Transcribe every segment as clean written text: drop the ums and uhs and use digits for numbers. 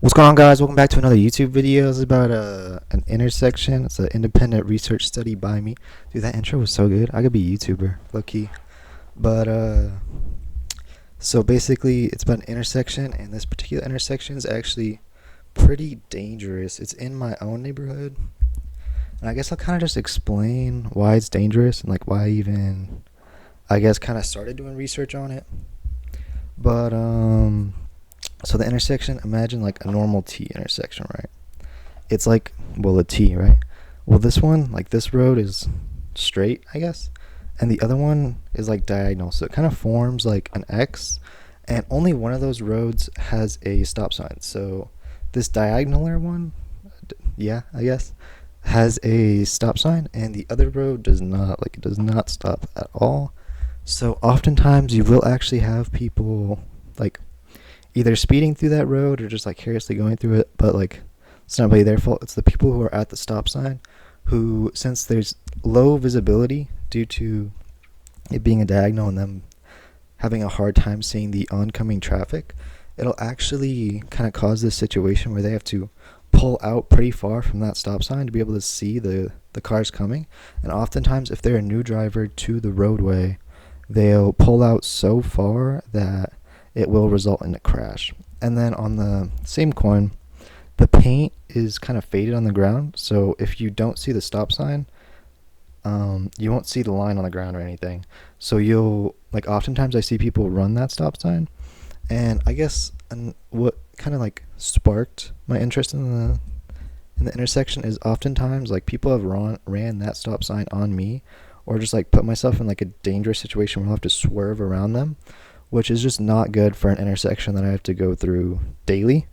What's going on, guys? Welcome back to another YouTube video. This is about an intersection. It's an independent research study by me. Dude, that intro was so good. I could be a YouTuber, low key. But so basically, it's about an intersection, and this particular intersection is actually pretty dangerous. It's in my own neighborhood, and I guess I'll kind of just explain why it's dangerous and like why I even, I guess, kind of started doing research on it. But so the intersection, imagine like a normal T intersection, right? It's like, well, a T, right? Well, this one, like this road is straight, I guess, and the other one is like diagonal, so it kind of forms like an X, and only one of those roads has a stop sign. So this diagonaler one, yeah, I guess, has a stop sign, and the other road does not. Like, it does not stop at all. So oftentimes you will actually have people like either speeding through that road or just like carelessly going through it, but like it's not really their fault. It's the people who are at the stop sign who, since there's low visibility due to it being a diagonal and them having a hard time seeing the oncoming traffic, it'll actually kind of cause this situation where they have to pull out pretty far from that stop sign to be able to see the cars coming. And oftentimes, if they're a new driver to the roadway, they'll pull out so far that it will result in a crash. And then on the same coin, the paint is kind of faded on the ground, so if you don't see the stop sign, you won't see the line on the ground or anything. So you'll, like, oftentimes I see people run that stop sign, and I guess what kind of like sparked my interest in the intersection is oftentimes like people have ran that stop sign on me, or just like put myself in like a dangerous situation where I'll have to swerve around them, which is just not good for an intersection that I have to go through daily.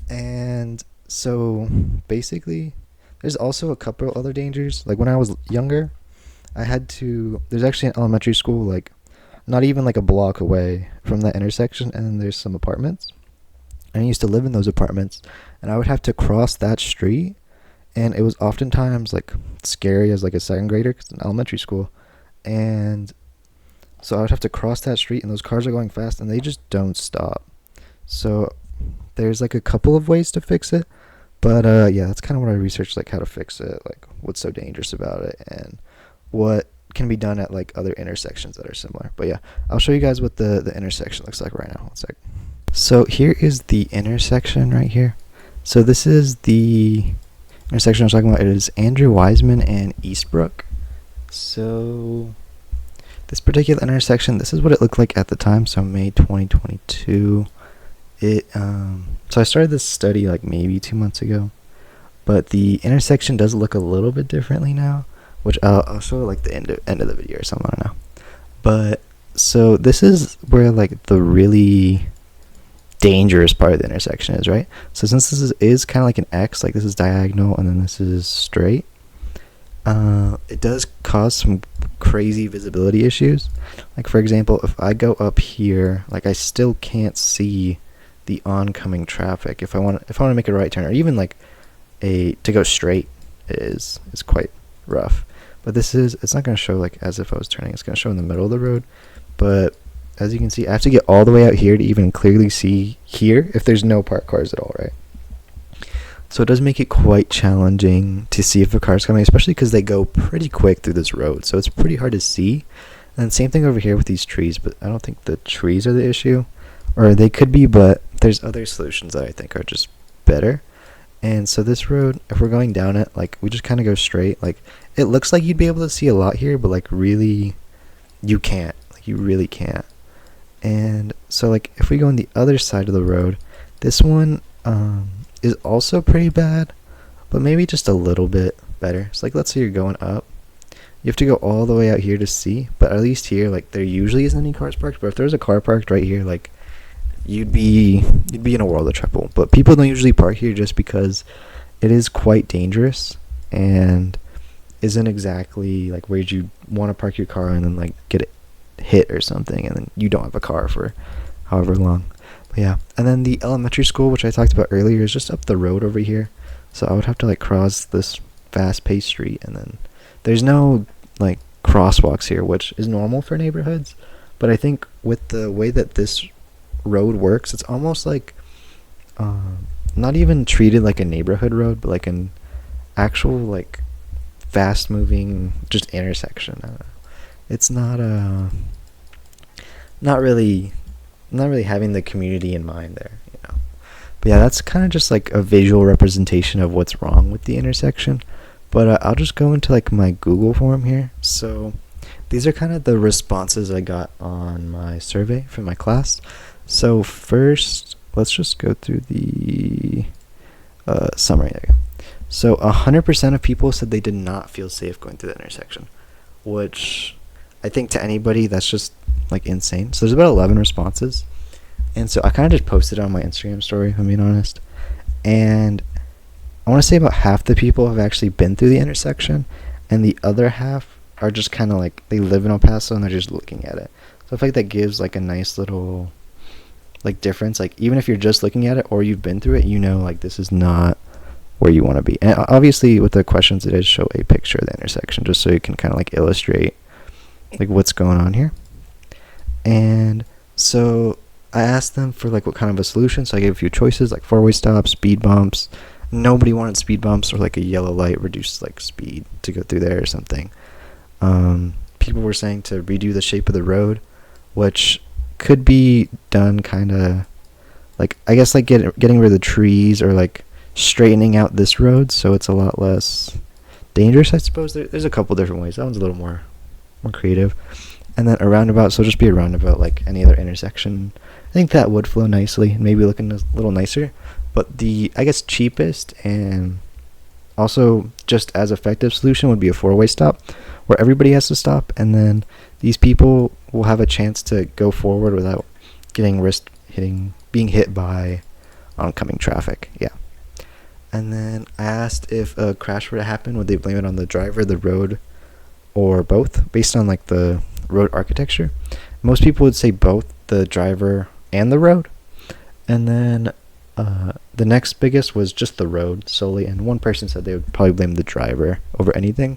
And so basically, there's also a couple other dangers. Like when I was younger, there's actually an elementary school like not even like a block away from that intersection, and then there's some apartments. And I used to live in those apartments, and I would have to cross that street, and it was oftentimes like scary as like a second grader because it's an elementary school. And so I would have to cross that street, and those cars are going fast, and they just don't stop. So there's like a couple of ways to fix it, but yeah, that's kind of what I researched, like how to fix it, like what's so dangerous about it, and what can be done at like other intersections that are similar. But yeah, I'll show you guys what the intersection looks like right now. One sec. So here is the intersection right here. So this is the intersection I was talking about. It is Andrew Wisemen and Brook. So this particular intersection, this is what it looked like at the time, so May 2022. So I started this study like maybe 2 months ago, but the intersection does look a little bit differently now, which I'll show like the end of the video or something, I don't know. But so this is where like the really dangerous part of the intersection is, right? So since this is kind of like an X, like this is diagonal and then this is straight, it does cause some crazy visibility issues. Like for example, if I go up here, like I still can't see the oncoming traffic. If I want to make a right turn, or even like to go straight, is quite rough. But it's not going to show like as if I was turning. It's going to show in the middle of the road. But as you can see, I have to get all the way out here to even clearly see here if there's no parked cars at all, right? So it does make it quite challenging to see if a car's coming, especially because they go pretty quick through this road. So it's pretty hard to see. And same thing over here with these trees, but I don't think the trees are the issue. Or they could be, but there's other solutions that I think are just better. And so this road, if we're going down it, like we just kind of go straight. Like it looks like you'd be able to see a lot here, but like really, you can't. Like you really can't. And so like if we go on the other side of the road, this one is also pretty bad, but maybe just a little bit better. So like let's say you're going up, you have to go all the way out here to see, but at least here like there usually isn't any cars parked. But if there's a car parked right here, like you'd be in a world of trouble. But people don't usually park here just because it is quite dangerous and isn't exactly like where you want to park your car and then like get it hit or something, and then you don't have a car for however long. But yeah, and then the elementary school, which I talked about earlier, is just up the road over here. So I would have to like cross this fast-paced street, and then there's no like crosswalks here, which is normal for neighborhoods. But I think with the way that this road works, it's almost like not even treated like a neighborhood road, but like an actual like fast moving just intersection. I don't know. It's not really not really having the community in mind there, you know. But yeah, that's kind of just like a visual representation of what's wrong with the intersection. But I'll just go into like my Google form here. So these are kind of the responses I got on my survey from my class. So first, let's just go through the summary. There you go. So 100% of people said they did not feel safe going through the intersection, which I think to anybody that's just like insane. So there's about 11 responses. And so I kind of just posted it on my Instagram story, if I'm being honest. And I want to say about half the people have actually been through the intersection, and the other half are just kind of like, they live in El Paso and they're just looking at it. So I feel like that gives like a nice little like difference. Like even if you're just looking at it or you've been through it, you know like this is not where you want to be. And obviously with the questions it does show a picture of the intersection just so you can kind of like illustrate like what's going on here. And so I asked them for like what kind of a solution. So I gave a few choices like four-way stops, speed bumps. Nobody wanted speed bumps or like a yellow light reduced like speed to go through there or something. People were saying to redo the shape of the road, which could be done kind of like, I guess like getting rid of the trees or like straightening out this road so it's a lot less dangerous, I suppose. There's a couple different ways. That one's a little more creative. And then a roundabout, so just be a roundabout like any other intersection. I think that would flow nicely and maybe looking a little nicer. But the, I guess, cheapest and also just as effective solution would be a four-way stop where everybody has to stop, and then these people will have a chance to go forward without getting being hit by oncoming traffic. Yeah. And then I asked if a crash were to happen, would they blame it on the driver, the road, or both, based on like the road architecture. Most people would say both, the driver and the road. And then the next biggest was just the road solely, and one person said they would probably blame the driver over anything.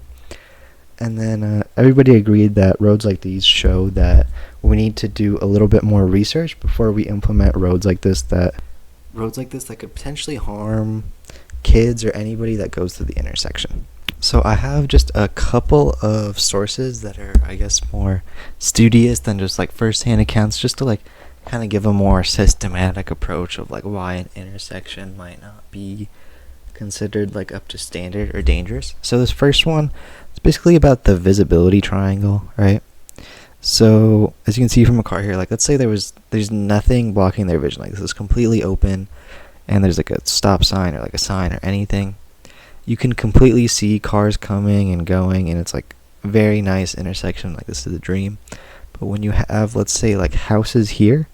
And then everybody agreed that roads like these show that we need to do a little bit more research before we implement roads like this that could potentially harm kids or anybody that goes through the intersection. So I have just a couple of sources that are, I guess, more studious than just like first-hand accounts, just to like kind of give a more systematic approach of like why an intersection might not be considered like up to standard or dangerous. So this first one, it's basically about the visibility triangle, right? So as you can see from a car here, like let's say there's nothing blocking their vision, like this is completely open and there's like a stop sign or like a sign or anything. You can completely see cars coming and going, and it's like very nice intersection, like this is a dream. But when you have, let's say, like houses here,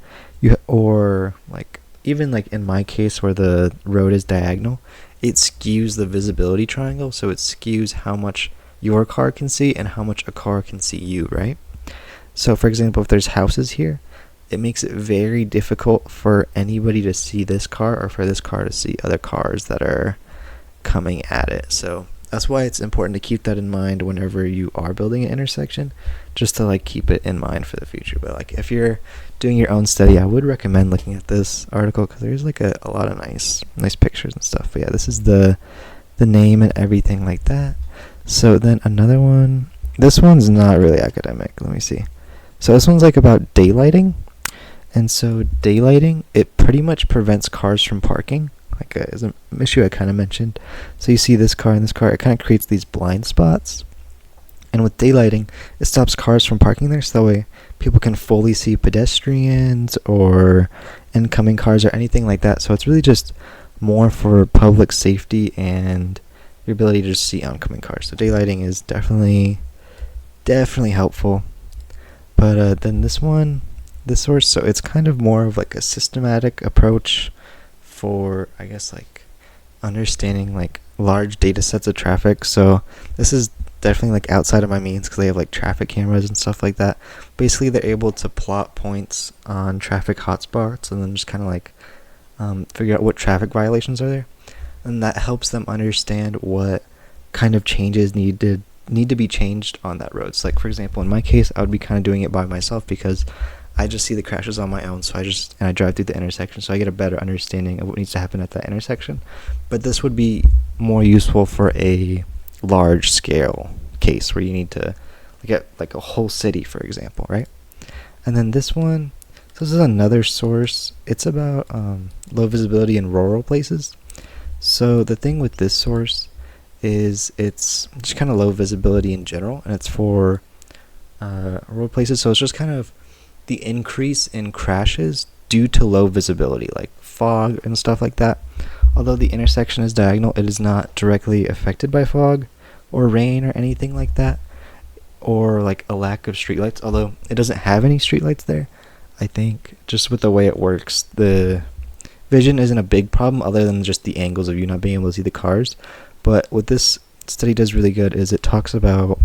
or like even like in my case where the road is diagonal, it skews the visibility triangle, so it skews how much your car can see and how much a car can see you, right? So for example, if there's houses here, it makes it very difficult for anybody to see this car or for this car to see other cars that are coming at it. So that's why it's important to keep that in mind whenever you are building an intersection, just to like keep it in mind for the future. But like if you're doing your own study, I would recommend looking at this article because there's like a lot of nice pictures and stuff. But yeah, this is the name and everything like that. So then another one, this one's not really academic. Let me see. So this one's like about daylighting. And so daylighting, it pretty much prevents cars from parking. Like is an issue I kind of mentioned. So you see this car and this car, it kind of creates these blind spots. And with daylighting, it stops cars from parking there, so that way people can fully see pedestrians or incoming cars or anything like that. So it's really just more for public safety and your ability to just see oncoming cars. So daylighting is definitely helpful. But then this source, so it's kind of more of like a systematic approach for, I guess, like understanding like large data sets of traffic. So this is definitely like outside of my means because they have like traffic cameras and stuff like that. Basically they're able to plot points on traffic hotspots and then just kind of like figure out what traffic violations are there, and that helps them understand what kind of changes need to be changed on that road. So like for example, in my case, I would be kind of doing it by myself because I just see the crashes on my own, so I drive through the intersection, so I get a better understanding of what needs to happen at that intersection. But this would be more useful for a large scale case where you need to get like a whole city, for example, right? And then this one, so this is another source. It's about low visibility in rural places. So the thing with this source is it's just kind of low visibility in general, and it's for rural places. So it's just kind of the increase in crashes due to low visibility, like fog and stuff like that. Although the intersection is diagonal, it is not directly affected by fog or rain or anything like that, or like a lack of streetlights. Although it doesn't have any streetlights there, I think just with the way it works, the vision isn't a big problem other than just the angles of you not being able to see the cars. But what this study does really good is it talks about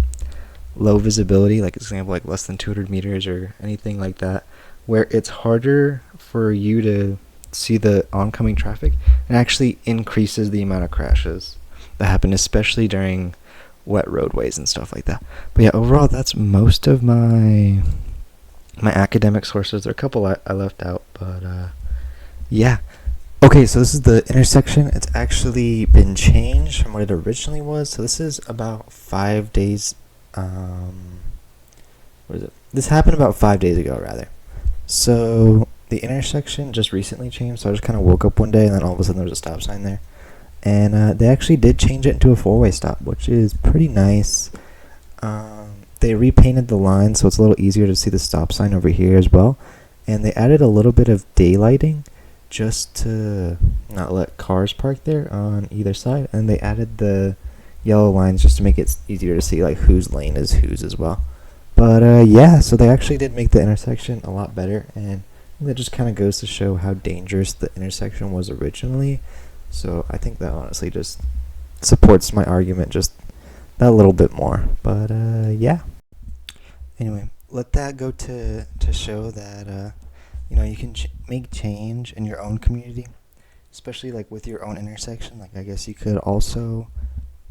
low visibility, like example, like less than 200 meters or anything like that, where it's harder for you to see the oncoming traffic, and actually increases the amount of crashes that happen, especially during wet roadways and stuff like that. But yeah, overall, that's most of my academic sources. There are a couple I left out, but yeah. Okay, so this is the intersection. It's actually been changed from what it originally was. So this is about 5 days. What is it? This happened about 5 days ago, rather. So the intersection just recently changed. So I just kind of woke up one day, and then all of a sudden there was a stop sign there, and they actually did change it into a four-way stop, which is pretty nice. They repainted the line so it's a little easier to see the stop sign over here as well, and they added a little bit of daylighting just to not let cars park there on either side, and they added the yellow lines just to make it easier to see like whose lane is whose as well. But yeah, so they actually did make the intersection a lot better, and that just kind of goes to show how dangerous the intersection was originally. So I think that honestly just supports my argument just that little bit more. But yeah. Anyway, let that go to show that you can make change in your own community, especially like with your own intersection. Like I guess you could also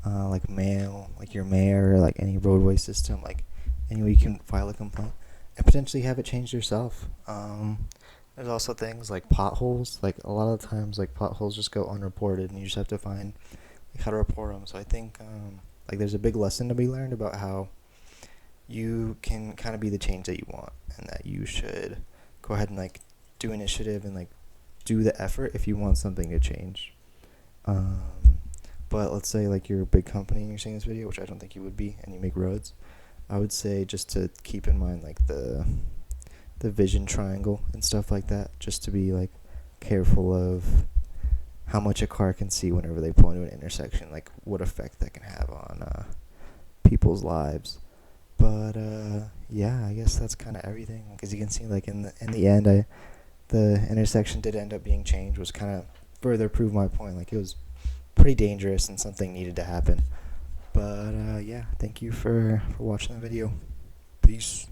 like mail like your mayor or like any roadway system, like anyway you can file a complaint and potentially have it changed yourself. There's also things like potholes. Like a lot of times like potholes just go unreported, and you just have to find like how to report them. So I think like there's a big lesson to be learned about how you can kind of be the change that you want, and that you should go ahead and like do initiative and like do the effort if you want something to change. But let's say like you're a big company and you're seeing this video, which I don't think you would be, and you make roads. I would say just to keep in mind like the vision triangle and stuff like that, just to be like careful of how much a car can see whenever they pull into an intersection, like what effect that can have on people's lives. But yeah, I guess that's kind of everything. Because you can see, like in the end, the intersection did end up being changed, was kind of further prove my point. Like it was pretty dangerous and something needed to happen. But yeah, thank you for watching the video. Peace.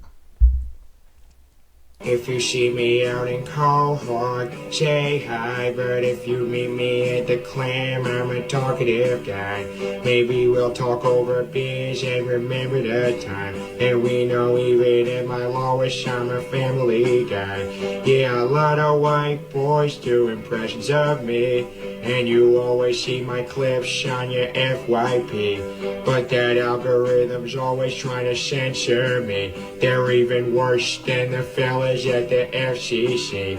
If you see me out in Cold Hard, say hi. But if you meet me at the Clam, I'm a talkative guy. Maybe we'll talk over beers and remember the time. And we know even at my lowest, I'm a family guy. Yeah, a lot of white boys do impressions of me, and you always see my clips on your FYP. But that algorithm's always trying to censor me. They're even worse than the fellas at the FCC.